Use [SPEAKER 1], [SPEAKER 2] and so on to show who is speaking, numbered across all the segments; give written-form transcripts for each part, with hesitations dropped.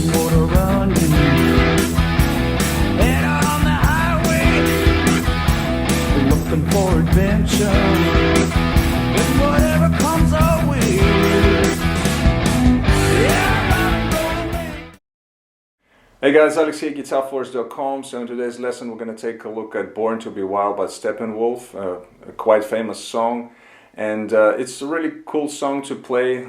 [SPEAKER 1] water running. Head out on the highway, looking for adventure. And whatever comes our way.
[SPEAKER 2] Hey guys, Alex here, GuitarForce.com. So in today's lesson we're going to take a look at Born to be Wild by Steppenwolf, a quite famous song. And it's a really cool song to play.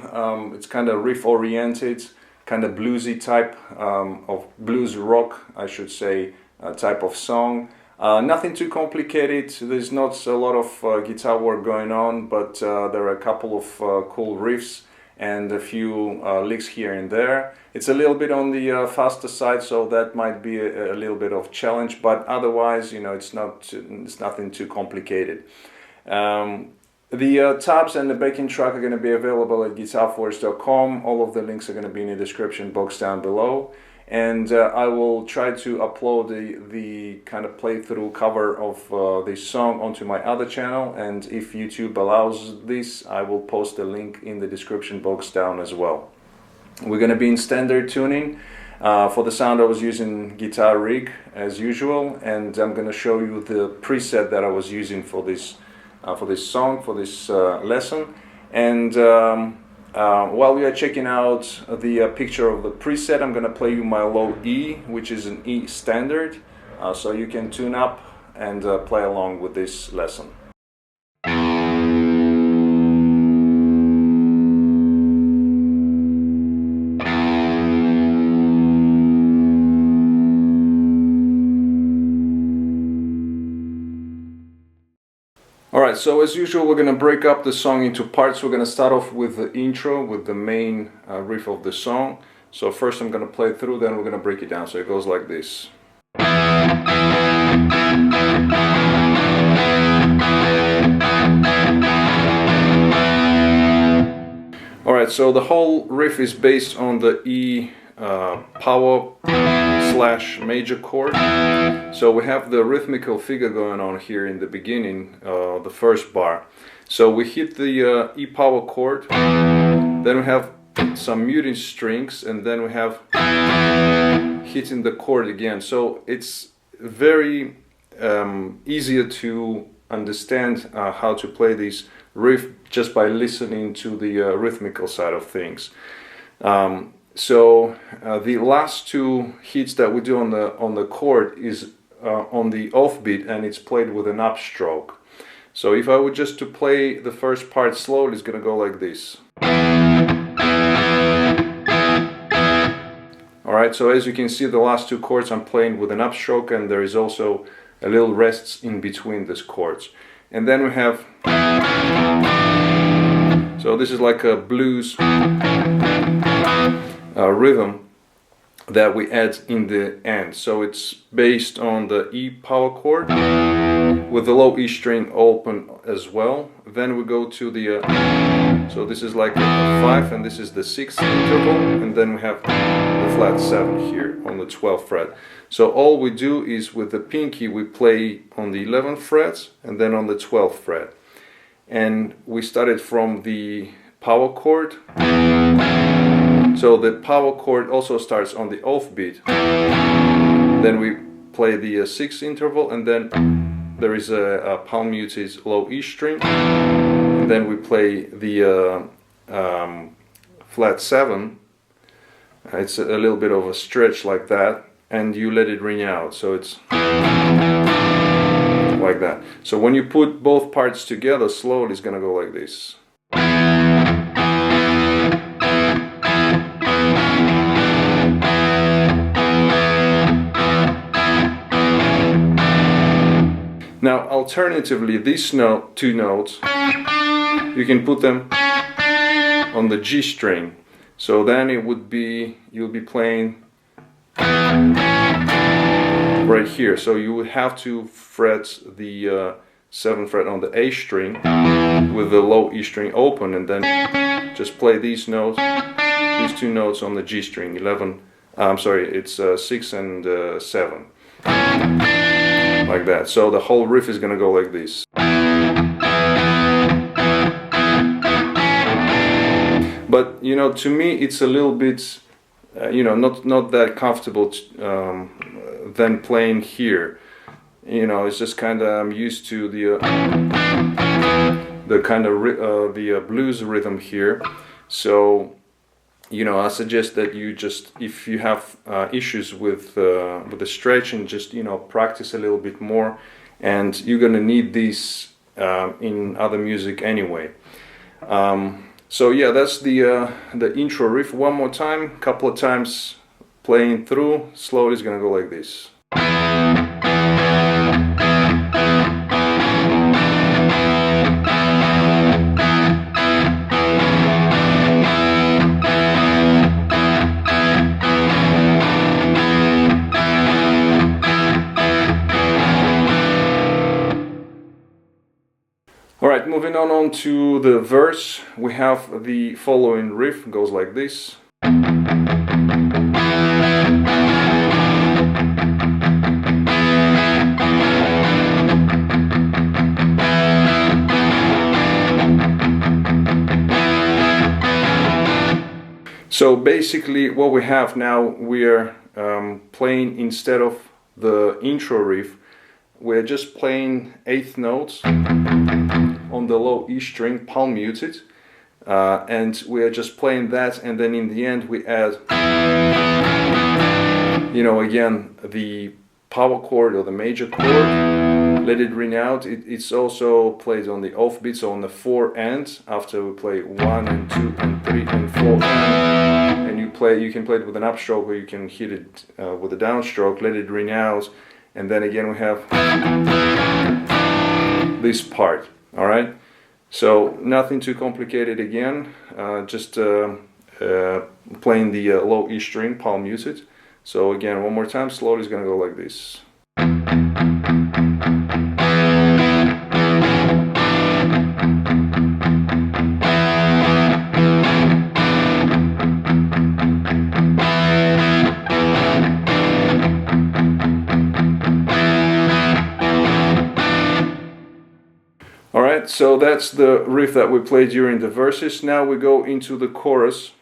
[SPEAKER 2] It's kind of riff oriented, kind of bluesy type of blues rock, I should say, type of song. Nothing too complicated. There's not a lot of guitar work going on, but there are a couple of cool riffs and a few licks here and there. It's a little bit on the faster side, so that might be a little bit of challenge, but otherwise, you know, it's nothing too complicated. The tabs and the backing track are going to be available at GuitarForce.com. All of the links are going to be in the description box down below. And I will try to upload the kind of playthrough cover of this song onto my other channel. And if YouTube allows this, I will post a link in the description box down as well. We're going to be in standard tuning. For the sound I was using Guitar Rig as usual. And I'm going to show you the preset that I was using for this song, for this lesson. And while we are checking out the picture of the preset, I'm going to play you my low E, which is an E standard, so you can tune up and play along with this lesson. Alright, so as usual we're going to break up the song into parts. We're going to start off with the intro, with the main riff of the song. So first I'm going to play through, then we're going to break it down. So it goes like this. Alright, so the whole riff is based on the E power / major chord. So we have the rhythmical figure going on here in the beginning, the first bar. So we hit the E power chord, then we have some muting strings, and then we have hitting the chord again. So it's very easier to understand how to play this riff just by listening to the rhythmical side of things. So the last two hits that we do on the chord is on the offbeat, and it's played with an upstroke. So if I were just to play the first part slowly, it's going to go like this. Alright, so as you can see, the last two chords I'm playing with an upstroke, and there is also a little rests in between these chords. And then we have, so this is like a blues rhythm that we add in the end. So it's based on the E power chord with the low E string open as well. Then we go to the so this is like a 5, and this is the 6th interval, and then we have the flat 7 here on the 12th fret. So all we do is with the pinky we play on the 11th fret and then on the 12th fret. And we started from the power chord. So the power chord also starts on the offbeat. Then we play the 6th interval, and then there is a palm muted low E string. And then we play the flat 7. It's a little bit of a stretch like that, and you let it ring out. So it's like that. So when you put both parts together slowly, it's gonna go like this. Now, alternatively, these two notes, you can put them on the G string. So then it would be, you'll be playing right here. So you would have to fret the 7th fret on the A string with the low E string open, and then just play these notes, these two notes on the G string, 11, I'm sorry, it's 6 and 7. Like that. So the whole riff is gonna go like this. But you know, to me it's a little bit you know, not that comfortable than playing here. You know, it's just kind of, I'm used to the kind of the blues rhythm here. So, you know, I suggest that you just, if you have issues with the stretching, just, you know, practice a little bit more, and you're gonna need these in other music anyway. So yeah, that's the intro riff. One more time, couple of times playing through. Slowly it's gonna go like this. Alright, moving on to the verse, we have the following riff, goes like this. So basically what we have now, we're playing, instead of the intro riff, we're just playing eighth notes on the low E string, palm muted, and we're just playing that, and then in the end we add, you know, again the power chord or the major chord, let it ring out. It's also played on the off beat, so on the 4 ends, after we play 1 and 2 and 3 and 4, and you can play it with an upstroke, or you can hit it with a downstroke, let it ring out. And then again we have this part, all right? So nothing too complicated again, just playing the low E string, palm muted. So again, one more time, slowly it's gonna go like this. Alright, so that's the riff that we played during the verses. Now we go into the chorus,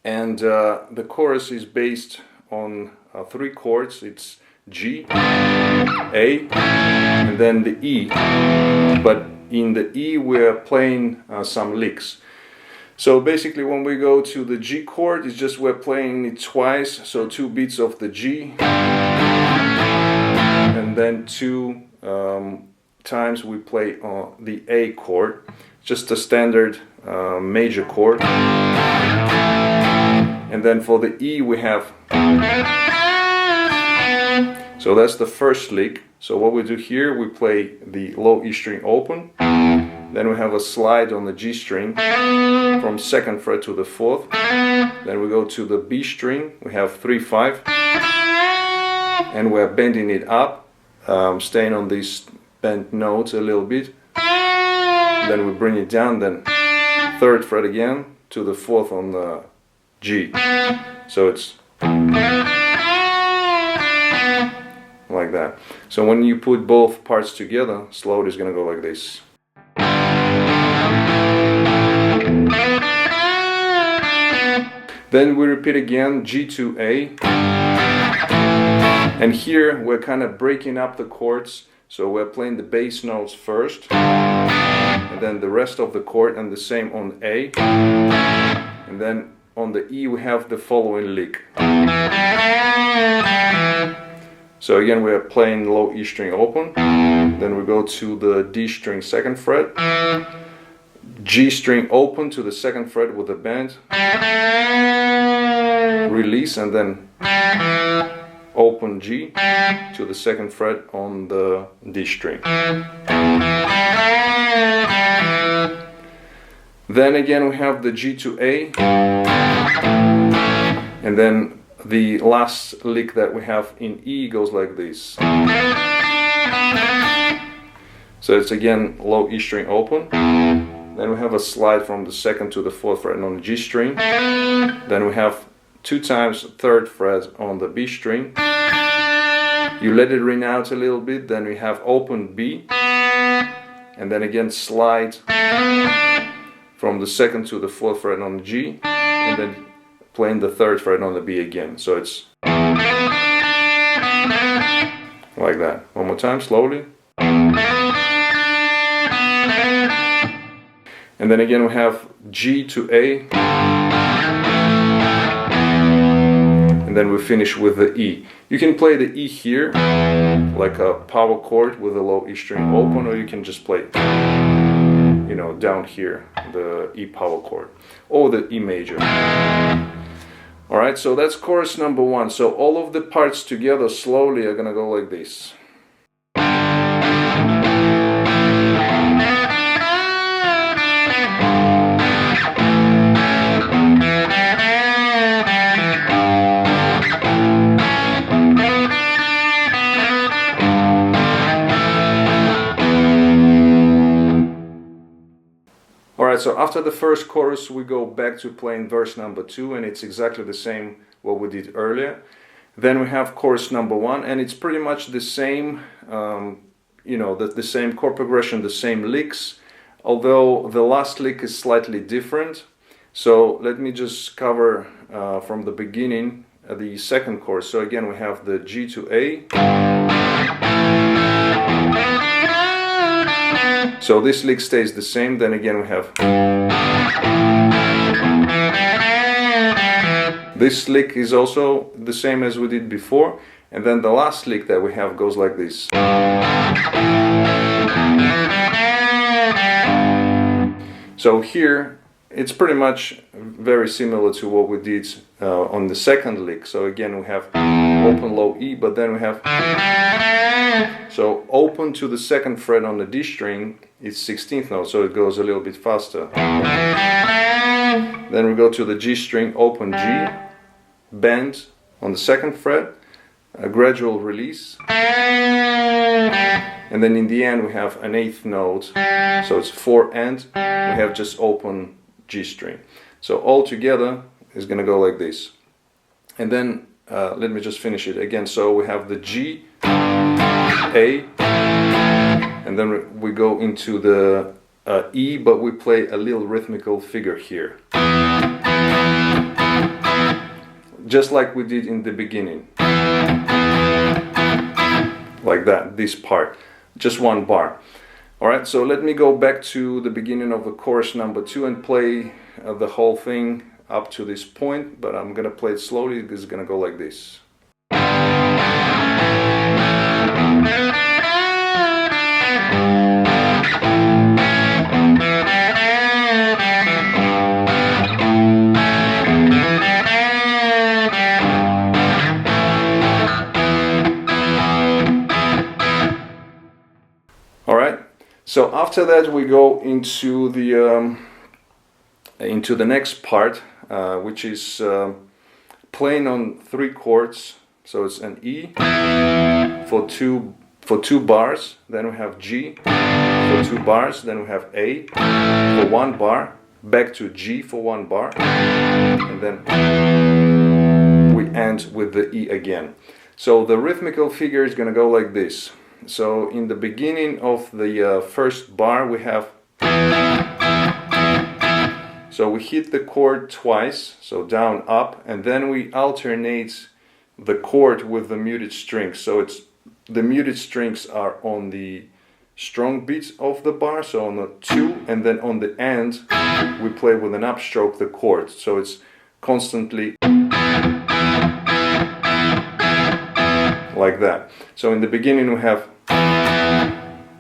[SPEAKER 2] and the chorus is based on 3 chords. It's G, A, and then the E. But in the E we're playing some licks. So basically when we go to the G chord, it's just we're playing it twice, so 2 beats of the G, and then 2 times we play the A chord, just a standard major chord. And then for the E we have, so that's the first lick. So what we do here, we play the low E string open, then we have a slide on the G string from 2nd fret to the 4th, then we go to the B string, we have 3-5, and we're bending it up, staying on these bent notes a little bit, then we bring it down, then 3rd fret again to the 4th on the G. So it's like that. So when you put both parts together, slowly it's gonna go like this. Then we repeat again, G to A, and here we're kind of breaking up the chords. So we're playing the bass notes first, and then the rest of the chord, and the same on A, and then on the E we have the following lick. So again we're playing low E string open, then we go to the D string 2nd fret, G string open to the 2nd fret with a bend, release, and then open G to the 2nd fret on the D string. Then again we have the G to A, and then the last lick that we have in E goes like this. So it's again low E string open, then we have a slide from the 2nd to the 4th fret on the G string, then we have 2 times 3rd fret on the B string, you let it ring out a little bit, then we have open B, and then again slide from the 2nd to the 4th fret on the G, and then playing the 3rd fret on the B again. So it's like that. One more time, slowly. And then again we have G to A. And then we finish with the E. You can play the E here, like a power chord with a low E string open, or you can just play, you know, down here, the E power chord, or the E major. Alright, so that's chorus number 1. So all of the parts together slowly are gonna go like this. Alright, so after the first chorus we go back to playing verse number 2, and it's exactly the same what we did earlier. Then we have chorus number 1, and it's pretty much the same, you know, the same chord progression, the same licks, although the last lick is slightly different. So let me just cover from the beginning the second chorus. So again we have the G to A. So this lick stays the same. Then again we have this lick is also the same as we did before, and then the last lick that we have goes like this. So here it's pretty much very similar to what we did on the second lick. So again we have open low E, but then we have, so open to the 2nd fret on the D string is 16th note, so it goes a little bit faster. Then we go to the G string, open G, bend on the 2nd fret, a gradual release, and then in the end we have an 8th note, so it's 4 and we have just open G string. So all together is gonna go like this. And then let me just finish it again. So we have the G, A, and then we go into the E, but we play a little rhythmical figure here, just like we did in the beginning, like that, this part, just one bar. Alright, so let me go back to the beginning of the chorus number 2 and play the whole thing up to this point, but I'm gonna play it slowly. This is gonna go like this. Alright, so after that we go into the next part, which is playing on 3 chords. So it's an E for two bars, then we have G for 2 bars, then we have A for 1 bar, back to G for 1 bar, and then we end with the E again. So the rhythmical figure is going to go like this. So in the beginning of the first bar we have, so we hit the chord twice, so down, up, and then we alternate the chord with the muted strings. So it's the muted strings are on the strong beats of the bar, so on the 2, and then on the end we play with an upstroke the chord. So it's constantly like that. So in the beginning we have,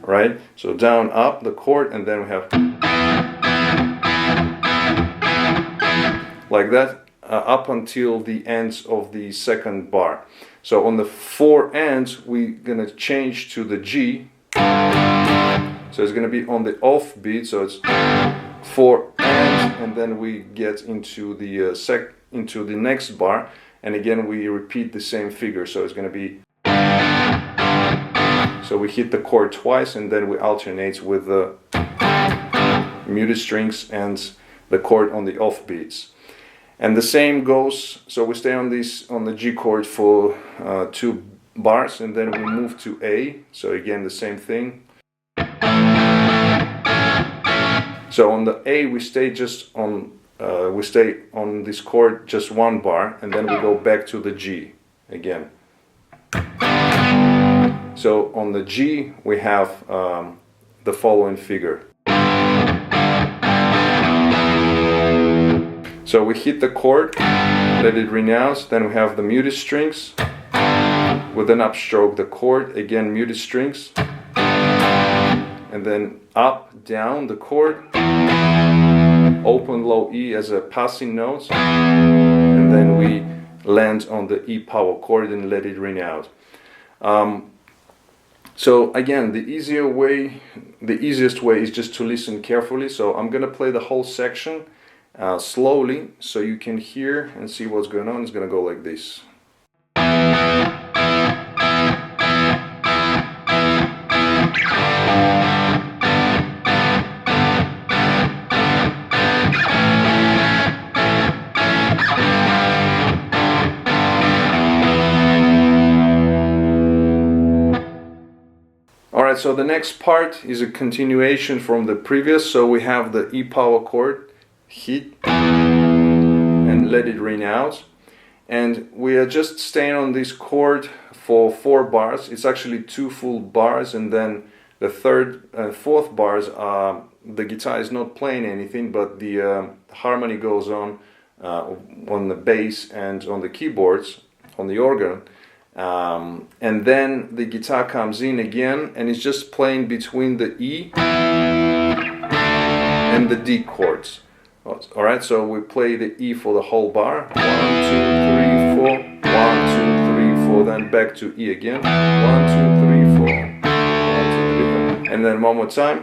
[SPEAKER 2] right, so down, up, the chord, and then we have like that up until the ends of the second bar. So on the 4 ends we're gonna change to the G, so it's gonna be on the off beat, so it's 4 and then we get into the into the next bar, and again we repeat the same figure. So it's gonna be, so we hit the chord twice and then we alternate with the muted strings and the chord on the off beats. And the same goes, so we stay on the G chord for 2 bars, and then we move to A, so again the same thing. So on the A we stay just on we stay on this chord just one bar, and then we go back to the G again. So on the G we have the following figure. So we hit the chord, let it renounce, then we have the muted strings, with an upstroke the chord, again muted strings, and then up, down the chord, open low E as a passing note, and then we land on the E power chord and let it ring out. So again, the easiest way is just to listen carefully. So I'm gonna play the whole section slowly so you can hear and see what's going on. It's gonna go like this. Alright, so the next part is a continuation from the previous. So we have the E power chord, hit and let it ring out, and we are just staying on this chord for 4 bars. It's actually 2 full bars, and then the third and fourth bars the guitar is not playing anything, but the harmony goes on the bass and on the keyboards, on the organ. And then the guitar comes in again and it's just playing between the E and the D chords. Alright, so we play the E for the whole bar. 1, 2, 3, 4. 1, 2, 3, 4. Then back to E again. 1, 2, 3, 4. 1, 2, 3, 4. And then one more time.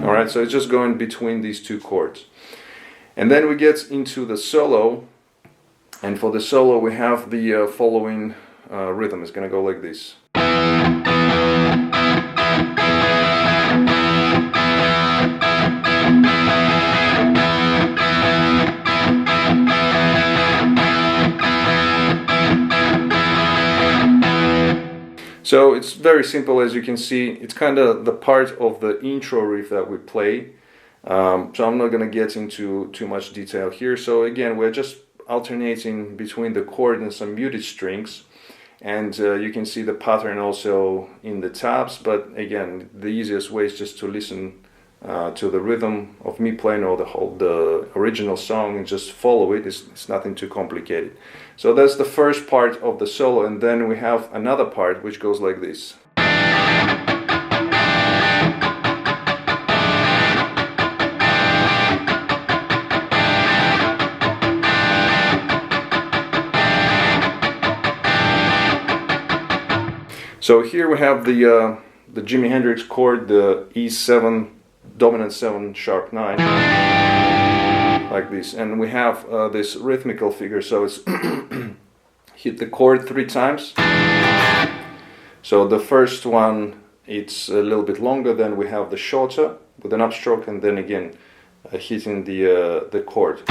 [SPEAKER 2] Alright, so it's just going between these 2 chords. And then we get into the solo. And for the solo we have the following rhythm. It's going to go like this. So it's very simple, as you can see. It's kind of the part of the intro riff that we play. So I'm not going to get into too much detail here. So again, we're just alternating between the chord and some muted strings, and you can see the pattern also in the tabs. But again, the easiest way is just to listen to the rhythm of me playing or the original song and just follow it. It's nothing too complicated. So that's the first part of the solo, and then we have another part which goes like this. So here we have the Jimi Hendrix chord, the E7 dominant 7 sharp 9, like this, and we have this rhythmical figure. So it's hit the chord 3 times. So the first one, it's a little bit longer, then we have the shorter with an upstroke, and then again hitting the chord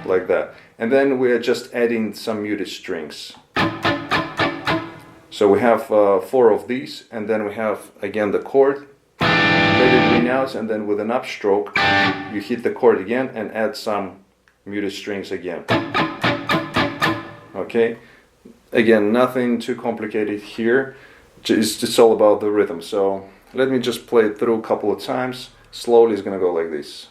[SPEAKER 2] like that, and then we are just adding some muted strings. So we have 4 of these, and then we have again the chord, let it ring out, and then with an upstroke you hit the chord again and add some muted strings again. Okay, again, nothing too complicated here. It's just all about the rhythm. So let me just play it through a couple of times. Slowly it's gonna go like this.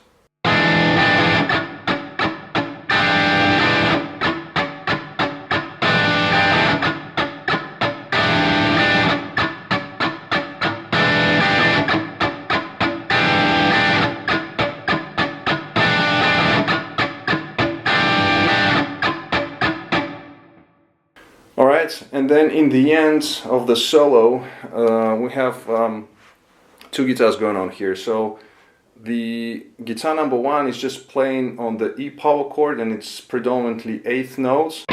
[SPEAKER 2] Alright, and then in the end of the solo we have 2 guitars going on here. So the guitar number 1 is just playing on the E power chord, and it's predominantly 8th notes.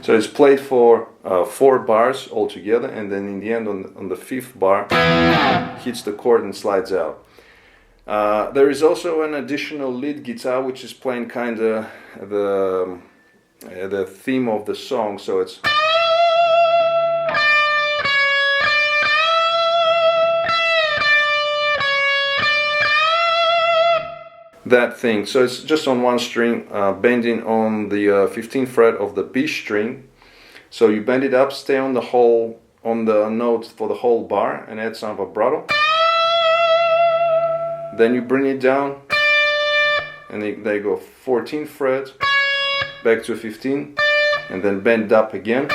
[SPEAKER 2] So it's played for 4 bars altogether, and then in the end on the 5th bar hits the chord and slides out. There is also an additional lead guitar which is playing kind of the theme of the song. So it's that thing. So it's just on one string, bending on the 15th fret of the B string. So you bend it up, stay on the whole, on the note for the whole bar, and add some vibrato. Then you bring it down, and they go 14th fret, back to 15, and then bend up again.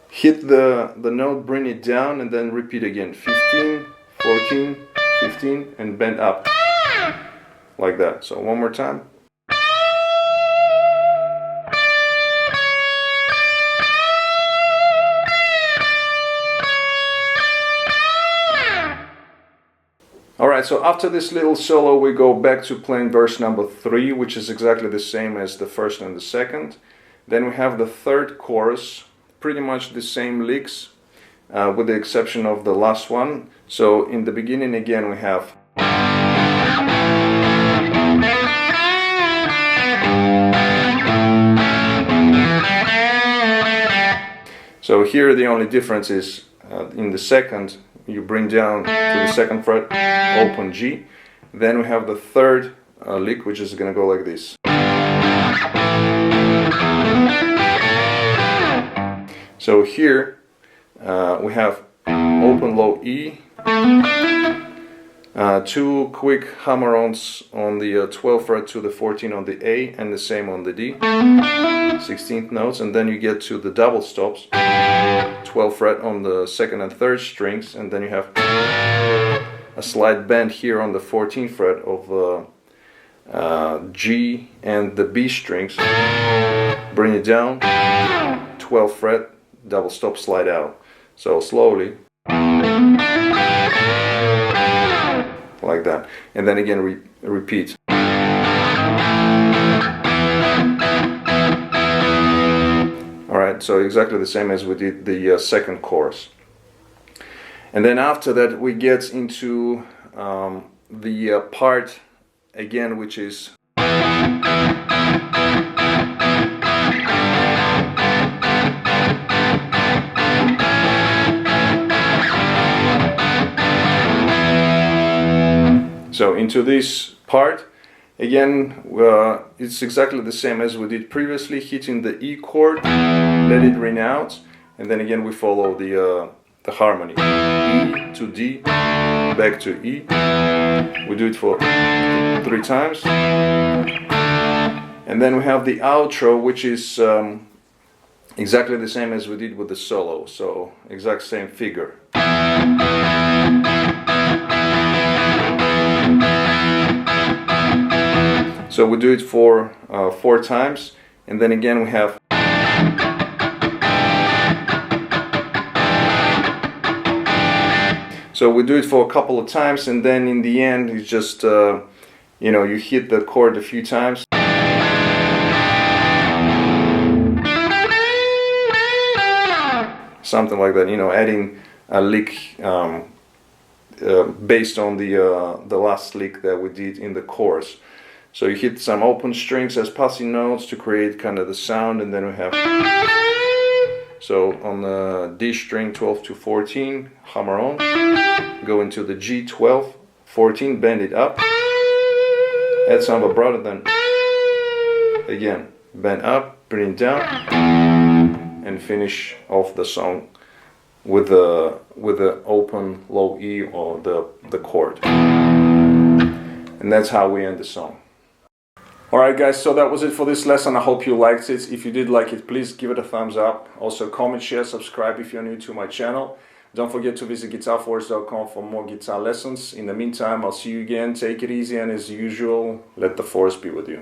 [SPEAKER 2] Hit the note, bring it down, and then repeat again. 15, 14, 15, and bend up. Like that. So one more time. Alright, so after this little solo we go back to playing verse number 3, which is exactly the same as the first and the second. Then we have the third chorus, pretty much the same licks, with the exception of the last one. So in the beginning again we have so here the only difference is in the second you bring down to the second fret, open G. Then we have the third lick, which is going to go like this. So here we have open low E, 2 quick hammer-ons on the 12th fret to the 14 on the A, and the same on the D, 16th notes, and then you get to the double stops, 12th fret on the second and third strings, and then you have a slight bend here on the 14th fret of G and the B strings. Bring it down, 12th fret, double stop, slide out. So slowly, like that, and then again repeat. Alright, so exactly the same as we did the second chorus. And then after that we get into the part again, which is so into this part, again, it's exactly the same as we did previously, hitting the E chord, let it ring out, and then again we follow the harmony. E to D, back to E. We do it for 3 times. And then we have the outro, which is exactly the same as we did with the solo, so exact same figure. So we do it for 4 times, and then again we have so we do it for a couple of times, and then in the end it's just you know, you hit the chord a few times. Something like that, you know, adding a lick based on the last lick that we did in the chorus. So you hit some open strings as passing notes to create kind of the sound, and then we have, so on the D string 12 to 14, hammer on, go into the G 12, 14, bend it up, add some vibrato, then again bend up, bring it down, and finish off the song with the open low E or the chord. And that's how we end the song. Alright guys, so that was it for this lesson. I hope you liked it. If you did like it, please give it a thumbs up. Also comment, share, subscribe if you're new to my channel. Don't forget to visit GuitarForce.com for more guitar lessons. In the meantime, I'll see you again. Take it easy, and as usual, let the force be with you.